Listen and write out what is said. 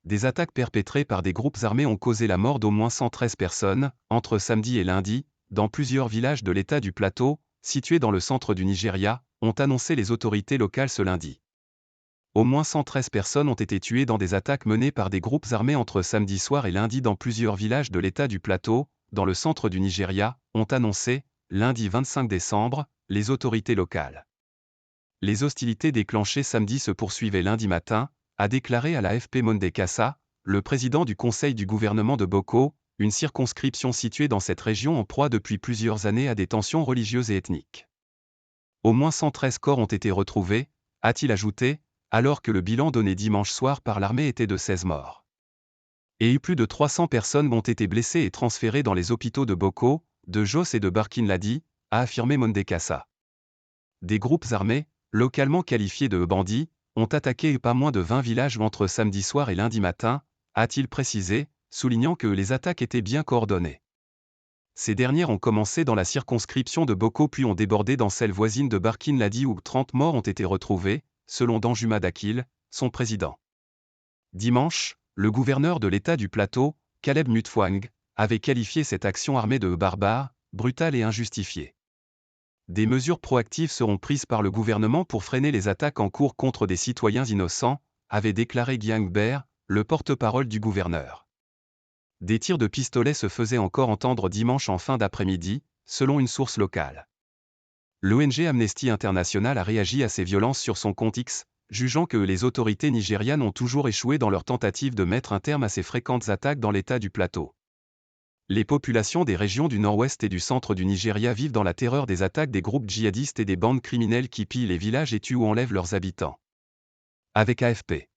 Des attaques perpétrées par des groupes armés ont causé la mort d'au moins 113 personnes, entre samedi et lundi, dans plusieurs villages de l'État du Plateau, situés dans le centre du Nigeria, ont annoncé les autorités locales ce lundi. Au moins 113 personnes ont été tuées dans des attaques menées par des groupes armés entre samedi soir et lundi dans plusieurs villages de l'État du Plateau, dans le centre du Nigeria, ont annoncé, lundi 25 décembre, les autorités locales. Les hostilités déclenchées samedi se poursuivaient lundi matin, a déclaré à l'AFP Monday Kassa, le président du conseil du gouvernement de Boko, une circonscription située dans cette région en proie depuis plusieurs années à des tensions religieuses et ethniques. Au moins 113 corps ont été retrouvés, a-t-il ajouté, alors que le bilan donné dimanche soir par l'armée était de 16 morts. Et plus de 300 personnes ont été blessées et transférées dans les hôpitaux de Boko, de Jos et de Barkin Ladi, a affirmé Monday Kassa. Des groupes armés, localement qualifiés de bandits, ont attaqué pas moins de 20 villages entre samedi soir et lundi matin, a-t-il précisé, soulignant que les attaques étaient bien coordonnées. Ces dernières ont commencé dans la circonscription de Boko puis ont débordé dans celle voisine de Barkin Ladi où 30 morts ont été retrouvés, selon Danjuma Dakil, son président. Dimanche, le gouverneur de l'État du Plateau, Caleb Mutfwang, avait qualifié cette action armée de barbare, brutale et injustifiée. Des mesures proactives seront prises par le gouvernement pour freiner les attaques en cours contre des citoyens innocents, avait déclaré Gyang Ber, le porte-parole du gouverneur. Des tirs de pistolet se faisaient encore entendre dimanche en fin d'après-midi, selon une source locale. L'ONG Amnesty International a réagi à ces violences sur son compte X, jugeant que les autorités nigérianes ont toujours échoué dans leur tentative de mettre un terme à ces fréquentes attaques dans l'État du Plateau. Les populations des régions du nord-ouest et du centre du Nigeria vivent dans la terreur des attaques des groupes djihadistes et des bandes criminelles qui pillent les villages et tuent ou enlèvent leurs habitants. Avec AFP.